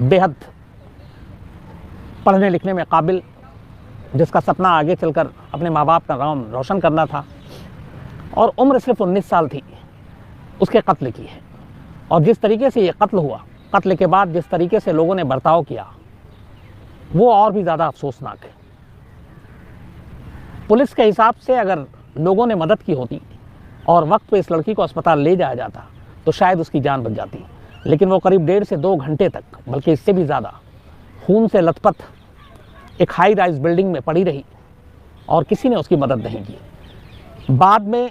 बेहद पढ़ने लिखने में काबिल, जिसका सपना आगे चलकर अपने माँ बाप का नाम रोशन करना था, और उम्र सिर्फ 19 साल थी, उसके कत्ल की है। और जिस तरीके से ये कत्ल हुआ, कत्ल के बाद जिस तरीके से लोगों ने बर्ताव किया, वो और भी ज़्यादा अफसोसनाक है। पुलिस के हिसाब से अगर लोगों ने मदद की होती और वक्त पे इस लड़की को अस्पताल ले जाया जाता तो शायद उसकी जान बच जाती, लेकिन वो करीब 1.5 से 2 घंटे तक, बल्कि इससे भी ज़्यादा, खून से लथपथ एक हाई राइज बिल्डिंग में पड़ी रही और किसी ने उसकी मदद नहीं की। बाद में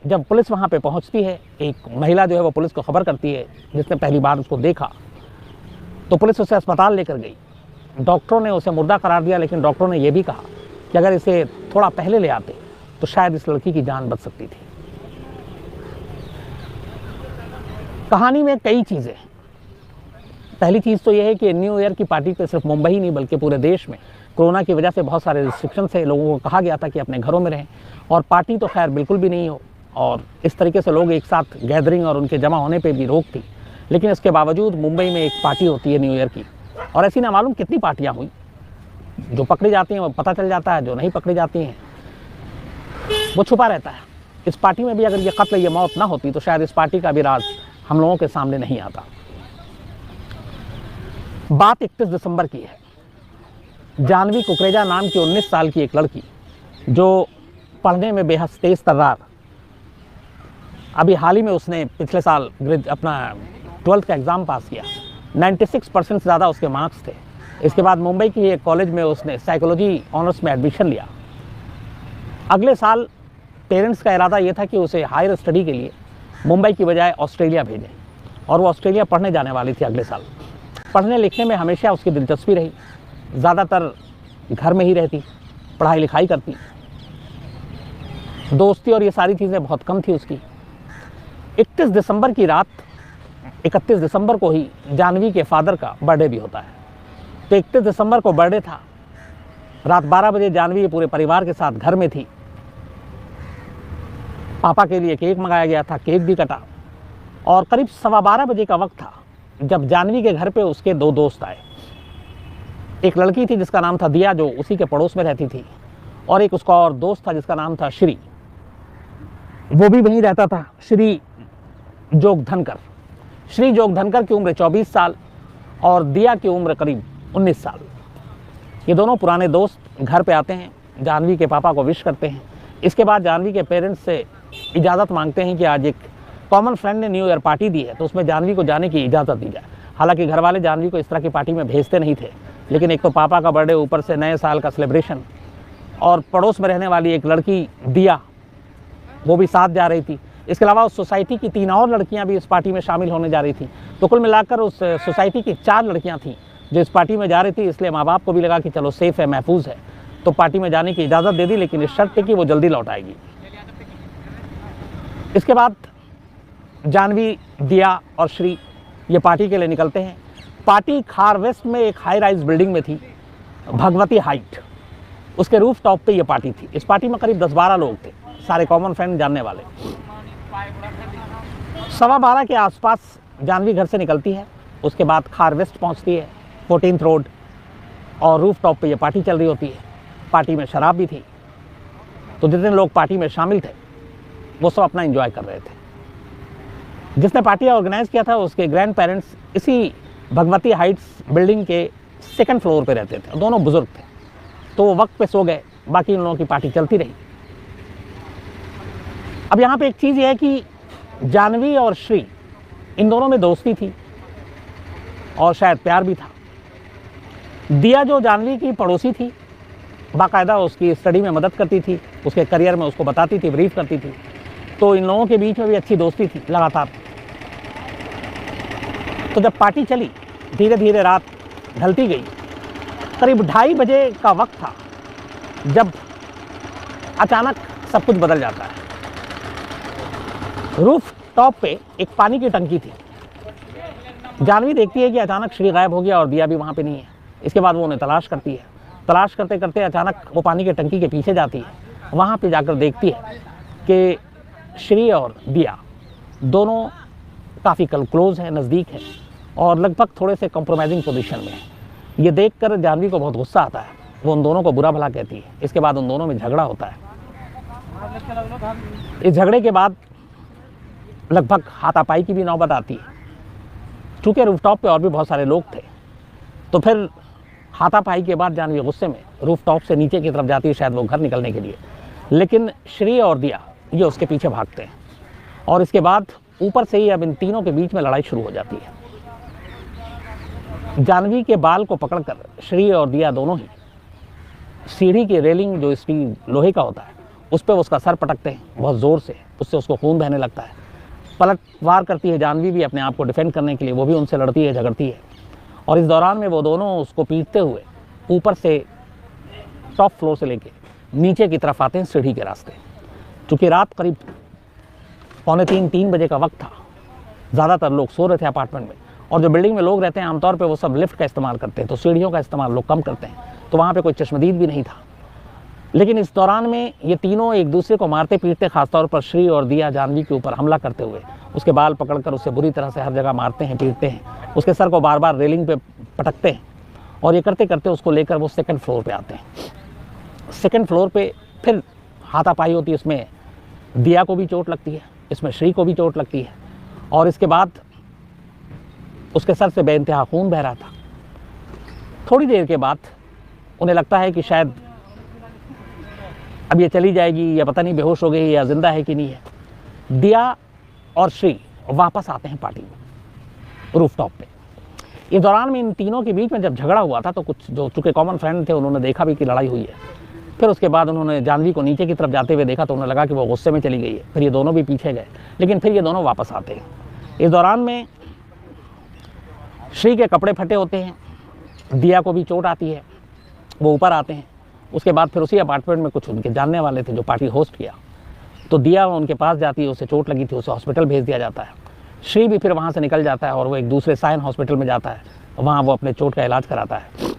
जब पुलिस वहाँ पे पहुँचती है, एक महिला जो है वो पुलिस को खबर करती है, जिसने पहली बार उसको देखा, तो पुलिस उसे अस्पताल लेकर गई। डॉक्टरों ने उसे मुर्दा करार दिया, लेकिन डॉक्टरों ने यह भी कहा कि अगर इसे थोड़ा पहले ले आते तो शायद इस लड़की की जान बच सकती थी। कहानी में कई चीज़ें। पहली चीज़ तो यह है कि न्यू ईयर की पार्टी पे सिर्फ मुंबई ही नहीं बल्कि पूरे देश में कोरोना की वजह से बहुत सारे रिस्ट्रिक्शन थे। लोगों को कहा गया था कि अपने घरों में रहें, और पार्टी तो खैर बिल्कुल भी नहीं हो, और इस तरीके से लोग एक साथ गैदरिंग और उनके जमा होने पे भी रोक थी। लेकिन इसके बावजूद मुंबई में एक पार्टी होती है न्यू ईयर की, और ऐसी ना मालूम कितनी पार्टियाँ हुई। जो पकड़ी जाती हैं वो पता चल जाता है, जो नहीं पकड़ी जाती हैं वो छुपा रहता है। इस पार्टी में भी अगर ये कत्ल, ये मौत ना होती तो शायद इस पार्टी का भी राज हम लोगों के सामने नहीं आता। बात 31 दिसंबर की है। जानवी कुकरेजा नाम की 19 साल की एक लड़की, जो पढ़ने में बेहद तेज तर्रार, अभी हाल ही में उसने पिछले साल अपना 12th का एग्ज़ाम पास किया, 96% से ज़्यादा उसके मार्क्स थे। इसके बाद मुंबई की एक कॉलेज में उसने साइकोलॉजी ऑनर्स में एडमिशन लिया। अगले साल पेरेंट्स का इरादा ये था कि उसे हायर स्टडी के लिए मुंबई की बजाय ऑस्ट्रेलिया भेजें, और वो ऑस्ट्रेलिया पढ़ने जाने वाली थी अगले साल। पढ़ने लिखने में हमेशा उसकी दिलचस्पी रही, ज़्यादातर घर में ही रहती, पढ़ाई लिखाई करती, दोस्ती और ये सारी चीज़ें बहुत कम थी उसकी। 31 दिसंबर की रात, 31 दिसंबर को ही जानवी के फादर का बर्थडे भी होता है। तो 31 दिसंबर को बर्थडे था, रात 12 बजे जानवी पूरे परिवार के साथ घर में थी। पापा के लिए केक मंगाया गया था, केक भी कटा, और करीब 12:15 बजे का वक्त था जब जानवी के घर पे उसके 2 दोस्त आए। एक लड़की थी जिसका नाम था दिया, जो उसी के पड़ोस में रहती थी, और एक उसका और दोस्त था जिसका नाम था श्री, वो भी वहीं रहता था, श्री जोगधनकर। श्री जोगधनकर की उम्र 24 साल और दिया की उम्र करीब 19 साल। ये दोनों पुराने दोस्त घर पे आते हैं, जानवी के पापा को विश करते हैं। इसके बाद जानवी के पेरेंट्स से इजाज़त मांगते हैं कि आज एक कॉमन फ्रेंड ने न्यू ईयर पार्टी दी है, तो उसमें जानवी को जाने की इजाज़त दी जाए। हालांकि घर वाले जानवी को इस तरह की पार्टी में भेजते नहीं थे, लेकिन एक तो पापा का बर्थडे, ऊपर से नए साल का सेलिब्रेशन, और पड़ोस में रहने वाली एक लड़की दिया, वो भी साथ जा रही थी। इसके अलावा उस सोसाइटी की 3 और लड़कियां भी इस पार्टी में शामिल होने जा रही थी। तो कुल मिलाकर उस सोसाइटी की 4 लड़कियां थीं जो इस पार्टी में जा रही थी। इसलिए माँ बाप को भी लगा कि चलो सेफ़ है, महफूज है, तो पार्टी में जाने की इजाज़त दे दी, लेकिन इस शर्त पे कि वो जल्दी लौट आएगी। इसके बाद जानवी, दिया और श्री ये पार्टी के लिए निकलते हैं। पार्टी खार वेस्ट में एक हाई राइज बिल्डिंग में थी, भगवती हाइट, उसके रूफ टॉप पे ये पार्टी थी। इस पार्टी में करीब 10-12 लोग थे, सारे कॉमन फ्रेंड जानने वाले। 12:15 के आसपास जानवी घर से निकलती है, उसके बाद खार वेस्ट पहुंचती है, 14th रोड, और रूफ टॉप पे ये पार्टी चल रही होती है। पार्टी में शराब भी थी, तो जितने लोग पार्टी में शामिल थे वो सब अपना एंजॉय कर रहे थे। जिसने पार्टी ऑर्गेनाइज किया था उसके ग्रैंड पेरेंट्स इसी भगवती हाइट्स बिल्डिंग के 2nd फ्लोर पे रहते थे, दोनों बुजुर्ग थे, तो वो वक्त पे सो गए, बाकी उन लोगों की पार्टी चलती रही। अब यहाँ पे एक चीज़ ये है कि जानवी और श्री, इन दोनों में दोस्ती थी और शायद प्यार भी था। दिया, जो जानवी की पड़ोसी थी, बाकायदा उसकी स्टडी में मदद करती थी, उसके करियर में उसको बताती थी, ब्रीफ करती थी, तो इन लोगों के बीच में भी अच्छी दोस्ती थी लगातार। तो जब पार्टी चली, धीरे धीरे रात ढलती गई, करीब 2:30 बजे का वक्त था जब अचानक सब कुछ बदल जाता है। रूफ टॉप पे एक पानी की टंकी थी। जानवी देखती है कि अचानक श्री गायब हो गया और दिया भी वहाँ पे नहीं है। इसके बाद वो उन्हें तलाश करती है। तलाश करते करते अचानक वो पानी की टंकी के पीछे जाती है। वहाँ पे जाकर देखती है कि श्री और दिया दोनों काफ़ी क्लोज हैं, नज़दीक हैं, और लगभग थोड़े से कॉम्प्रोमाइजिंग पोजीशन में है। ये देखकर जाह्नवी को बहुत गुस्सा आता है, वो उन दोनों को बुरा भला कहती है। इसके बाद उन दोनों में झगड़ा होता है। इस झगड़े के बाद लगभग हाथापाई की भी नौबत आती है। चूँकि रूफटॉप पे और भी बहुत सारे लोग थे, तो फिर हाथापाई के बाद जाह्नवी गुस्से में रूफटॉप से नीचे की तरफ जाती है, शायद वो घर निकलने के लिए, लेकिन श्री और दिया ये उसके पीछे भागते हैं और इसके बाद ऊपर से ही अब इन तीनों के बीच में लड़ाई शुरू हो जाती है। जाह्नवी के बाल को पकड़कर श्री और दिया दोनों ही सीढ़ी की रेलिंग जो स्टील लोहे का होता है उस पर उसका सर पटकते हैं बहुत ज़ोर से, उससे उसको खून बहने लगता है। पलटवार करती है जाह्नवी भी अपने आप को डिफेंड करने के लिए, वो भी उनसे लड़ती है, झगड़ती है। और इस दौरान में वो दोनों उसको पीटते हुए ऊपर से टॉप फ्लोर से लेके नीचे की तरफ आते हैं सीढ़ी के रास्ते। चूँकि रात करीब 2:45-3 बजे का वक्त था, ज़्यादातर लोग सो रहे थे अपार्टमेंट में, और जो बिल्डिंग में लोग रहते हैं आमतौर पे वो सब लिफ्ट का इस्तेमाल करते हैं, तो सीढ़ियों का इस्तेमाल लोग कम करते हैं, तो वहाँ पे कोई चश्मदीद भी नहीं था। लेकिन इस दौरान में ये तीनों एक दूसरे को मारते पीटते, खासतौर पर श्री और दिया जाह्नवी के ऊपर हमला करते हुए उसके बाल पकड़कर उसे बुरी तरह से हर जगह मारते हैं, पीटते हैं, उसके सर को बार बार रेलिंग पे पटकते हैं। और ये करते करते उसको लेकर वो 2nd फ्लोर पे आते हैं। 2nd फ्लोर पे फिर हाथापाई होती है। इसमें दिया को भी चोट लगती है, इसमें श्री को भी चोट लगती है, और इसके बाद उसके सर से बेइंतहा खून बह रहा था। थोड़ी देर के बाद उन्हें लगता है कि शायद अब ये चली जाएगी, या पता नहीं बेहोश हो गई या जिंदा है कि नहीं है। दिया और श्री वापस आते हैं पार्टी में रूफटॉप पे। इस दौरान में इन तीनों के बीच में जब झगड़ा हुआ था तो कुछ जो चूँकि कॉमन फ्रेंड थे उन्होंने देखा भी कि लड़ाई हुई है। फिर उसके बाद उन्होंने जाह्नवी को नीचे की तरफ जाते हुए देखा तो उन्हें लगा कि वो गुस्से में चली गई है। फिर ये दोनों भी पीछे गए, लेकिन फिर ये दोनों वापस आते हैं। इस दौरान में श्री के कपड़े फटे होते हैं, दिया को भी चोट आती है, वो ऊपर आते हैं। उसके बाद फिर उसी अपार्टमेंट में कुछ उनके जानने वाले थे जो पार्टी होस्ट किया, तो दिया उनके पास जाती है, उसे चोट लगी थी, उसे हॉस्पिटल भेज दिया जाता है। श्री भी फिर वहाँ से निकल जाता है और वो एक दूसरे साइन हॉस्पिटल में जाता है, वहाँ वो अपने चोट का इलाज कराता है।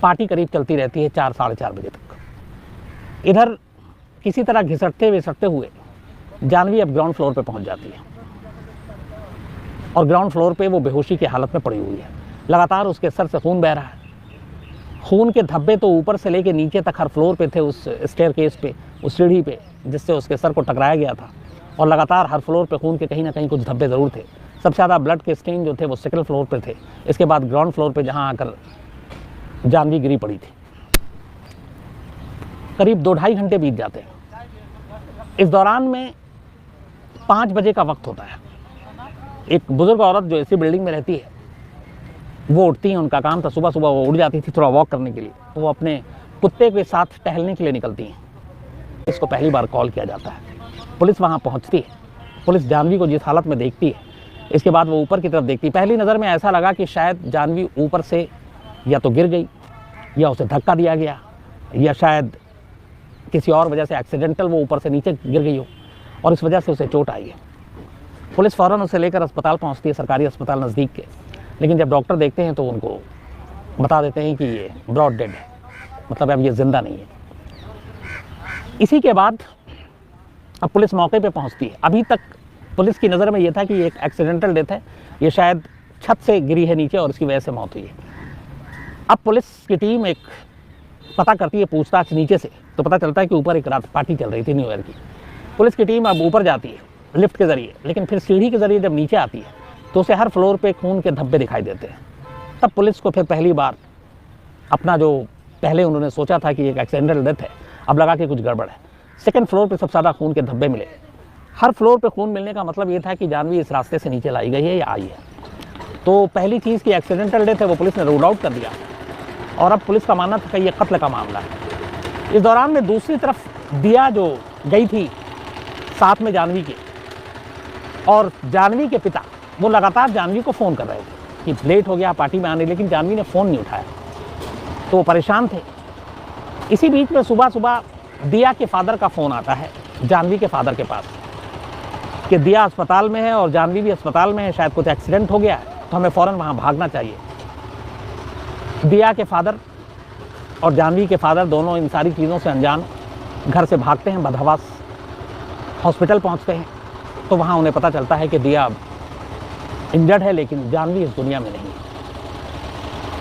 पार्टी करीब चलती रहती है 4 साढ़े 4 बजे तक। इधर किसी तरह घिसटते विसटते हुए जाह्नवी अब ग्राउंड फ्लोर पे पहुंच जाती है, और ग्राउंड फ्लोर पे वो बेहोशी की हालत में पड़ी हुई है। लगातार उसके सर से खून बह रहा है। खून के धब्बे तो ऊपर से लेके नीचे तक हर फ्लोर पे थे, उस स्टेयरकेस पे, उस सीढ़ी पे जिससे उसके सर को टकराया गया था, और लगातार हर फ्लोर पे खून के कहीं ना कहीं कुछ धब्बे ज़रूर थे। सबसे ज़्यादा ब्लड के स्टेन जो थे वो 2nd फ्लोर पे थे। इसके बाद ग्राउंड फ्लोर पे जहाँ आकर जाह्नवी गिरी पड़ी थी। करीब 2-2.5 घंटे बीत जाते हैं। इस दौरान में 5 बजे का वक्त होता है। एक बुजुर्ग औरत जो इसी बिल्डिंग में रहती है वो उठती हैं, उनका काम था सुबह सुबह वो उठ जाती थी थोड़ा वॉक करने के लिए, तो वो अपने कुत्ते के साथ टहलने के लिए निकलती हैं। इसको पहली बार कॉल किया जाता है। पुलिस वहाँ पहुँचती है। पुलिस जाह्नवी को जिस हालत में देखती है, इसके बाद वो ऊपर की तरफ देखती है। पहली नज़र में ऐसा लगा कि शायद जाह्नवी ऊपर से या तो गिर गई, या उसे धक्का दिया गया, या शायद किसी और वजह से एक्सीडेंटल वो ऊपर से नीचे गिर गई हो और इस वजह से उसे चोट आई है। पुलिस फ़ौरन उसे लेकर अस्पताल पहुंचती है, सरकारी अस्पताल नज़दीक के। लेकिन जब डॉक्टर देखते हैं तो उनको बता देते हैं कि ये ब्रॉड डेड है, मतलब अब ये ज़िंदा नहीं है। इसी के बाद अब पुलिस मौके पे पहुंचती है। अभी तक पुलिस की नज़र में ये था कि ये एक एक्सीडेंटल डेथ है, ये शायद छत से गिरी है नीचे और इसकी वजह से मौत हुई है। अब पुलिस की टीम एक पता करती है पूछताछ नीचे से, तो पता चलता है कि ऊपर एक रात पार्टी चल रही थी न्यू ईयर की। पुलिस की टीम अब ऊपर जाती है लिफ्ट के ज़रिए, लेकिन फिर सीढ़ी के ज़रिए जब नीचे आती है तो उसे हर फ्लोर पे खून के धब्बे दिखाई देते हैं। तब पुलिस को फिर पहली बार अपना जो पहले उन्होंने सोचा था कि एक एक्सीडेंटल डेथ है, अब लगा कि कुछ गड़बड़ है। 2nd फ्लोर पे सबसे ज़्यादा खून के धब्बे मिले। हर फ्लोर पे खून मिलने का मतलब ये था कि जाह्नवी इस रास्ते से नीचे लाई गई है या आई है। तो पहली चीज़ की एक्सीडेंटल डेथ है वो पुलिस ने रूल आउट कर दिया, और अब पुलिस का मानना था कि ये कत्ल का मामला है। इस दौरान में दूसरी तरफ दिया जो गई थी साथ में जाह्नवी के, और जाह्नवी के पिता वो लगातार जाह्नवी को फ़ोन कर रहे थे कि लेट हो गया पार्टी में आने, लेकिन जाह्नवी ने फ़ोन नहीं उठाया, तो वो परेशान थे। इसी बीच में सुबह सुबह दिया के फादर का फ़ोन आता है जाह्नवी के फादर के पास कि दिया अस्पताल में है और जाह्नवी भी अस्पताल में है, शायद कुछ एक्सीडेंट हो गया है, तो हमें फ़ौरन वहाँ भागना चाहिए। दिया के फादर और जाह्नवी के फादर दोनों इन सारी चीज़ों से अनजान घर से भागते हैं, बदहवास हॉस्पिटल पहुँचते हैं। तो वहाँ उन्हें पता चलता है कि दिया इंजर्ड है, लेकिन जानवी इस दुनिया में नहीं है।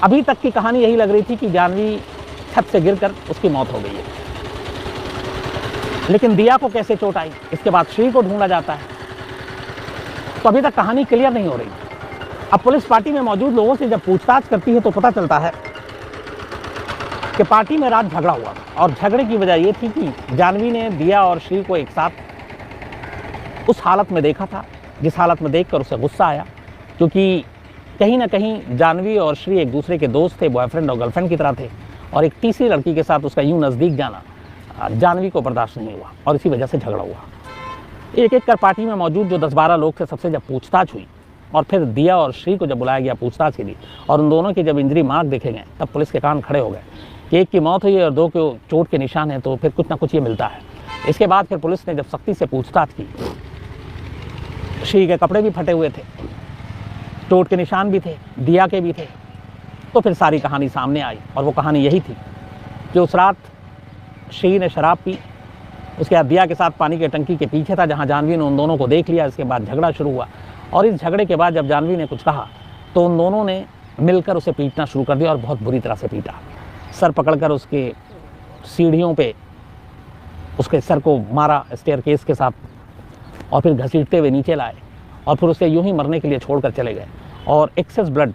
अभी तक की कहानी यही लग रही थी कि जानवी छत से गिरकर उसकी मौत हो गई है, लेकिन दिया को कैसे चोट आई, इसके बाद श्री को ढूंढा जाता है, तो अभी तक कहानी क्लियर नहीं हो रही। अब पुलिस पार्टी में मौजूद लोगों से जब पूछताछ करती है तो पता चलता है कि पार्टी में रात झगड़ा हुआ, और झगड़े की वजह यह थी कि जानवी ने दिया और श्री को एक साथ उस हालत में देखा था जिस हालत में देखकर उसे गुस्सा आया, क्योंकि कहीं ना कहीं जानवी और श्री एक दूसरे के दोस्त थे, बॉयफ्रेंड और गर्लफ्रेंड की तरह थे, और एक तीसरी लड़की के साथ उसका यूं नज़दीक जाना जानवी को बर्दाश्त नहीं हुआ और इसी वजह से झगड़ा हुआ। एक एक कर पार्टी में मौजूद जो 10-12 लोग थे सबसे जब पूछताछ हुई, और फिर दिया और श्री को जब बुलाया गया पूछताछ के लिए, और उन दोनों के जब इंजरी मार्क देखे गए, तब पुलिस के कान खड़े हो गए कि एक की मौत हुई और 2 के चोट के निशान हैं, तो फिर कुछ ना कुछ ये मिलता है। इसके बाद फिर पुलिस ने जब सख्ती से पूछताछ की, श्री के कपड़े भी फटे हुए थे, चोट के निशान भी थे, दिया के भी थे, तो फिर सारी कहानी सामने आई। और वो कहानी यही थी कि उस रात श्री ने शराब पी, उसके बाद दिया के साथ पानी के टंकी के पीछे था, जहां जानवी ने उन दोनों को देख लिया। इसके बाद झगड़ा शुरू हुआ, और इस झगड़े के बाद जब जानवी ने कुछ कहा तो उन दोनों ने मिलकर उसे पीटना शुरू कर दिया, और बहुत बुरी तरह से पीटा। सर पकड़कर उसके सीढ़ियों पे उसके सर को मारा स्टेयरकेस के साथ, और फिर घसीटते हुए नीचे लाए, और फिर उसे यूं ही मरने के लिए छोड़कर चले गए। और एक्सेस ब्लड,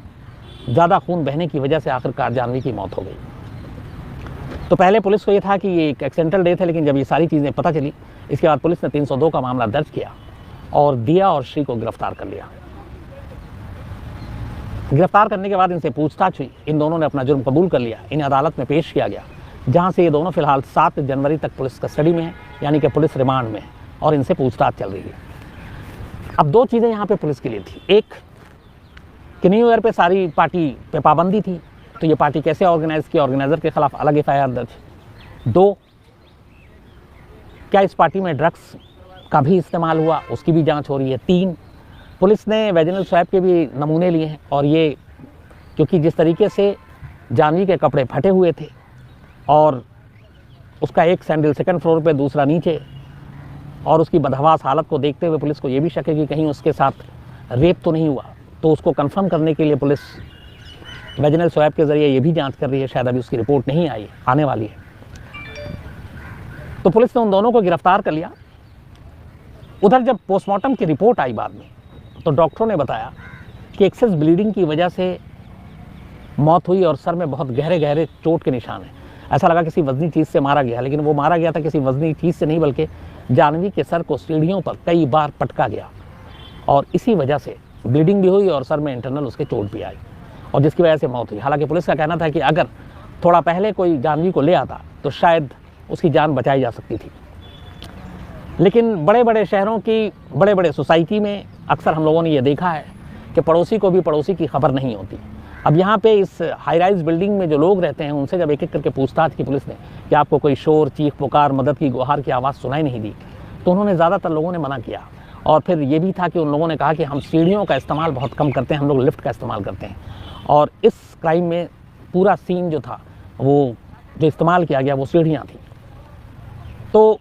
ज़्यादा खून बहने की वजह से आखिरकार जानवी की मौत हो गई। तो पहले पुलिस को ये था कि ये एक एक्सीडेंटल डेथ है, लेकिन जब ये सारी चीज़ें पता चली, इसके बाद पुलिस ने 302 का मामला दर्ज किया और दिया और श्री को गिरफ्तार कर लिया। गिरफ्तार करने के बाद इनसे पूछताछ हुई, इन दोनों ने अपना जुर्म कबूल कर लिया, इन्हें अदालत में पेश किया गया, जहां से ये दोनों फिलहाल 7 जनवरी तक पुलिस कस्टडी में है, यानी कि पुलिस रिमांड में है, और इनसे पूछताछ चल रही है। अब 2 चीज़ें यहाँ पे पुलिस के लिए थी। एक कि न्यू ईयर पे सारी पार्टी पे पाबंदी थी, तो ये पार्टी कैसे ऑर्गेनाइज की, ऑर्गेनाइजर के खिलाफ अलग एफआईआर दर्ज। 2, क्या इस पार्टी में ड्रग्स का भी इस्तेमाल हुआ, उसकी भी जांच हो रही है। 3, पुलिस ने वेजिनल स्वैब के भी नमूने लिए हैं, और ये क्योंकि जिस तरीके से जानवी के कपड़े फटे हुए थे और उसका एक सैंडल 2nd फ्लोर पे दूसरा नीचे, और उसकी बदहवास हालत को देखते हुए पुलिस को ये भी शक है कि कहीं उसके साथ रेप तो नहीं हुआ, तो उसको कंफर्म करने के लिए पुलिस वेजिनल स्वैब के ज़रिए ये भी जांच कर रही है। शायद अभी उसकी रिपोर्ट नहीं आई, आने वाली है। तो पुलिस ने उन दोनों को गिरफ्तार कर लिया। उधर जब पोस्टमार्टम की रिपोर्ट आई बाद में, तो डॉक्टरों ने बताया कि एक्सेस ब्लीडिंग की वजह से मौत हुई, और सर में बहुत गहरे गहरे चोट के निशान हैं। ऐसा लगा किसी वजनी चीज़ से मारा गया, लेकिन वो मारा गया था किसी वजनी चीज़ से नहीं, बल्कि जानवी के सर को सीढ़ियों पर कई बार पटका गया, और इसी वजह से ब्लीडिंग भी हुई और सर में इंटरनल उसके चोट भी आई, और जिसकी वजह से मौत हुई। हालांकि पुलिस का कहना था कि अगर थोड़ा पहले कोई जानवी को ले आता तो शायद उसकी जान बचाई जा सकती थी। लेकिन बड़े बड़े शहरों की बड़े बड़े सोसाइटी में अक्सर हम लोगों ने ये देखा है कि पड़ोसी को भी पड़ोसी की खबर नहीं होती। अब यहाँ पे इस हाई राइज बिल्डिंग में जो लोग रहते हैं, उनसे जब एक एक करके पूछताछ की पुलिस ने कि आपको कोई शोर, चीख पुकार, मदद की गुहार की आवाज़ सुनाई नहीं दी, तो उन्होंने ज़्यादातर लोगों ने मना किया। और फिर ये भी था कि उन लोगों ने कहा कि हम सीढ़ियों का इस्तेमाल बहुत कम करते हैं, हम लोग लिफ्ट का इस्तेमाल करते हैं। और इस क्राइम में पूरा सीन जो था, वो जो इस्तेमाल किया गया वो सीढ़ियाँ थी। तो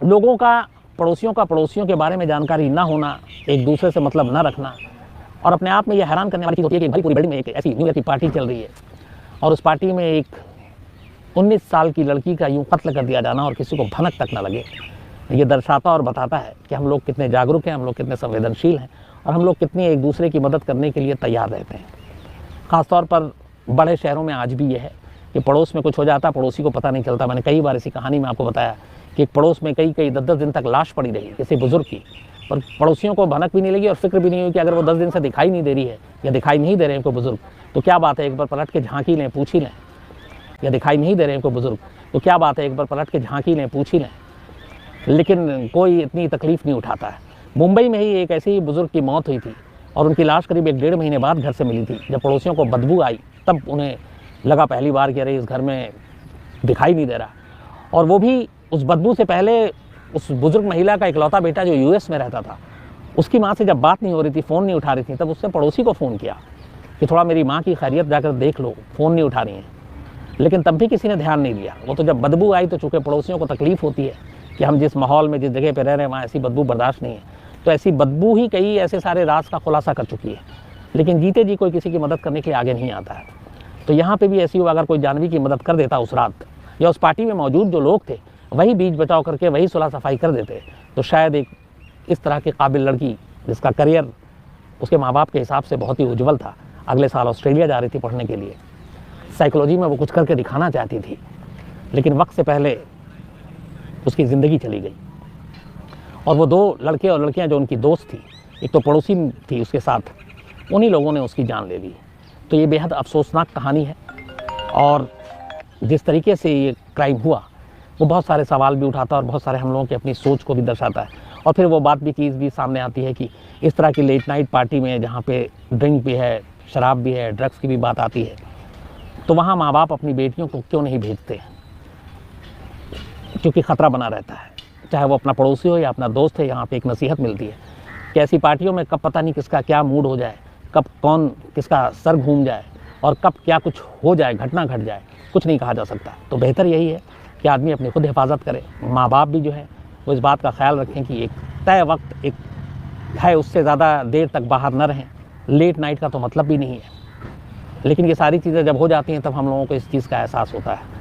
लोगों का पड़ोसियों के बारे में जानकारी ना होना, एक दूसरे से मतलब ना रखना, और अपने आप में यह हैरान करने वाली चीज़ होती है कि भाई पूरी बिल्डिंग में एक ऐसी न्यू ईयर की पार्टी चल रही है, और उस पार्टी में एक 19 साल की लड़की का यूँ कत्ल कर दिया जाना और किसी को भनक तक ना लगे। ये दर्शाता और बताता है कि हम लोग कितने जागरूक हैं, हम लोग कितने संवेदनशील हैं, और हम लोग कितनी एक दूसरे की मदद करने के लिए तैयार रहते हैं। ख़ासतौर पर बड़े शहरों में आज भी ये है कि पड़ोस में कुछ हो जाता, पड़ोसी को पता नहीं चलता। मैंने कई बार इसी कहानी में आपको बताया कि एक पड़ोस में कई 10-10 दिन तक लाश पड़ी रही किसी बुजुर्ग की, पर पड़ोसियों को भनक भी नहीं लगी और फिक्र भी नहीं हुई कि अगर वो 10 दिन से दिखाई नहीं दे रही है या दिखाई नहीं दे रहे हैं कोई बुजुर्ग, तो क्या बात है, एक बार पलट के झांकी लें, पूछ ही लें। या दिखाई नहीं दे रहे हैं कोई बुजुर्ग, तो क्या बात है, एक बार पलट के झांकी लें, पूछ ही लें। लेकिन कोई इतनी तकलीफ़ नहीं उठाता है। मुंबई में ही एक ऐसे ही बुजुर्ग की मौत हुई थी, और उनकी लाश करीब 1-1.5 महीने बाद घर से मिली थी। जब पड़ोसियों को बदबू आई, तब उन्हें लगा पहली बार कि अरे इस घर में दिखाई नहीं दे रहा। और वो भी उस बदबू से पहले उस बुजुर्ग महिला का इकलौता बेटा जो यूएस में रहता था, उसकी माँ से जब बात नहीं हो रही थी, फ़ोन नहीं उठा रही थी, तब उसने पड़ोसी को फ़ोन किया कि थोड़ा मेरी माँ की खैरियत जाकर देख लो, फ़ोन नहीं उठा रही हैं। लेकिन तब भी किसी ने ध्यान नहीं दिया। वो तो जब बदबू आई, तो चूँकि पड़ोसियों को तकलीफ़ होती है कि हम जिस माहौल में, जिस जगह पर रह रहे हैं, वहाँ ऐसी बदबू बर्दाश्त नहीं है, तो ऐसी बदबू ही कई ऐसे सारे राज का खुलासा कर चुकी है, लेकिन जीते जी कोई किसी की मदद करने के लिए आगे नहीं आता है। तो यहाँ पे भी ऐसी हुआ, अगर कोई जाह्नवी की मदद कर देता उस रात, या उस पार्टी में मौजूद जो लोग थे वही बीच बचाव करके वही सुलह सफाई कर देते, तो शायद एक इस तरह की काबिल लड़की जिसका करियर उसके माँ बाप के हिसाब से बहुत ही उज्जवल था, अगले साल ऑस्ट्रेलिया जा रही थी पढ़ने के लिए, साइकोलॉजी में वो कुछ करके दिखाना चाहती थी, लेकिन वक्त से पहले उसकी ज़िंदगी चली गई। और वो 2 लड़के और लड़कियां जो उनकी दोस्त थी, एक तो पड़ोसी थी उसके साथ, उन्हीं लोगों ने उसकी जान ले ली। तो ये बेहद अफसोसनाक कहानी है, और जिस तरीके से ये क्राइम हुआ वो बहुत सारे सवाल भी उठाता है और बहुत सारे हम लोगों की अपनी सोच को भी दर्शाता है। और फिर वो बात भी चीज़ भी सामने आती है कि इस तरह की लेट नाइट पार्टी में जहाँ पे ड्रिंक भी है, शराब भी है, ड्रग्स की भी बात आती है, तो वहाँ माँ बाप अपनी बेटियों को क्यों नहीं भेजते, क्योंकि ख़तरा बना रहता है, चाहे वो अपना पड़ोसी हो या अपना दोस्त है। यहाँ पे एक नसीहत मिलती है कि ऐसी पार्टियों में कब पता नहीं किसका क्या मूड हो जाए, कब कौन किसका सर घूम जाए और कब क्या कुछ हो जाए, घटना घट जाए, कुछ नहीं कहा जा सकता। तो बेहतर यही है कि आदमी अपनी खुद हिफाजत करे, माँ बाप भी जो है वो इस बात का ख्याल रखें कि एक तय वक्त एक है, उससे ज़्यादा देर तक बाहर न रहें। लेट नाइट का तो मतलब भी नहीं है, लेकिन ये सारी चीज़ें जब हो जाती हैं तब हम लोगों को इस चीज़ का एहसास होता है।